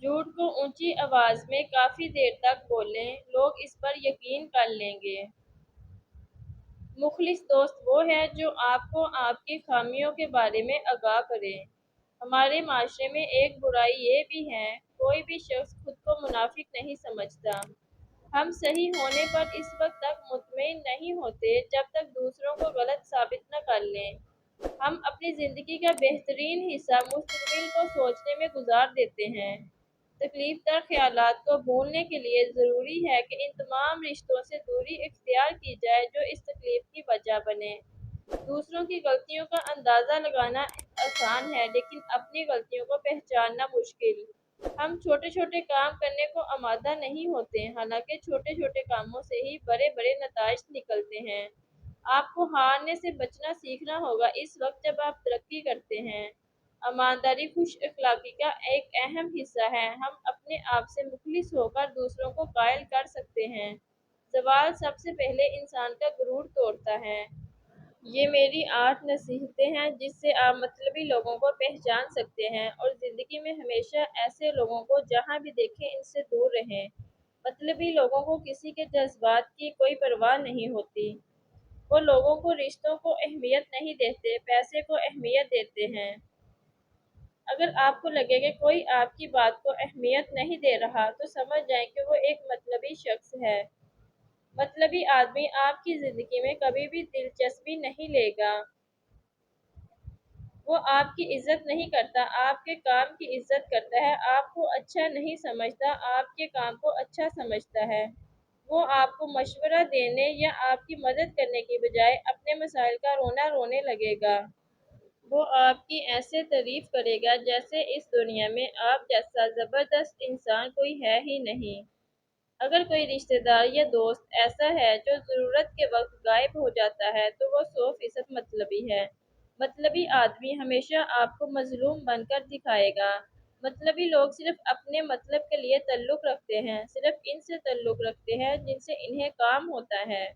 جھوٹ کو اونچی آواز میں کافی دیر تک بولیں، لوگ اس پر یقین کر لیں گے۔ مخلص دوست وہ ہے جو آپ کو آپ کی خامیوں کے بارے میں آگاہ کرے۔ ہمارے معاشرے میں ایک برائی یہ بھی ہے، کوئی بھی شخص خود کو منافق نہیں سمجھتا۔ ہم صحیح ہونے پر اس وقت تک مطمئن نہیں ہوتے جب تک دوسروں کو غلط ثابت نہ کر لیں۔ ہم اپنی زندگی کا بہترین حصہ مستقبل کو سوچنے میں گزار دیتے ہیں۔ تکلیف دہ خیالات کو بھولنے کے لیے ضروری ہے کہ ان تمام رشتوں سے دوری اختیار کی جائے جو اس تکلیف کی وجہ بنے۔ دوسروں کی غلطیوں کا اندازہ لگانا آسان ہے، لیکن اپنی غلطیوں کو پہچاننا مشکل۔ ہم چھوٹے چھوٹے کام کرنے کو آمادہ نہیں ہوتے، حالانکہ چھوٹے چھوٹے کاموں سے ہی بڑے بڑے نتائج نکلتے ہیں۔ آپ کو ہارنے سے بچنا سیکھنا ہوگا اس وقت جب آپ ترقی کرتے ہیں۔ ایمانداری خوش اخلاقی کا ایک اہم حصہ ہے۔ ہم اپنے آپ سے مخلص ہو کر دوسروں کو قائل کر سکتے ہیں۔ زوال سب سے پہلے انسان کا غرور توڑتا ہے۔ یہ میری 8 نصیحتیں ہیں جس سے آپ مطلبی لوگوں کو پہچان سکتے ہیں اور زندگی میں ہمیشہ ایسے لوگوں کو جہاں بھی دیکھیں ان سے دور رہیں۔ مطلبی لوگوں کو کسی کے جذبات کی کوئی پرواہ نہیں ہوتی۔ وہ لوگوں کو رشتوں کو اہمیت نہیں دیتے، پیسے کو اہمیت دیتے ہیں۔ اگر آپ کو لگے کہ کوئی آپ کی بات کو اہمیت نہیں دے رہا تو سمجھ جائیں کہ وہ ایک مطلبی شخص ہے۔ مطلبی آدمی آپ کی زندگی میں کبھی بھی دلچسپی نہیں لے گا۔ وہ آپ کی عزت نہیں کرتا، آپ کے کام کی عزت کرتا ہے۔ آپ کو اچھا نہیں سمجھتا، آپ کے کام کو اچھا سمجھتا ہے۔ وہ آپ کو مشورہ دینے یا آپ کی مدد کرنے کی بجائے اپنے مسائل کا رونا رونے لگے گا۔ وہ آپ کی ایسے تعریف کرے گا جیسے اس دنیا میں آپ جیسا زبردست انسان کوئی ہے ہی نہیں۔ اگر کوئی رشتہ دار یا دوست ایسا ہے جو ضرورت کے وقت غائب ہو جاتا ہے تو وہ 100% مطلبی ہے۔ مطلبی آدمی ہمیشہ آپ کو مظلوم بن کر دکھائے گا۔ مطلبی لوگ صرف اپنے مطلب کے لیے تعلق رکھتے ہیں، صرف ان سے تعلق رکھتے ہیں جن سے انہیں کام ہوتا ہے۔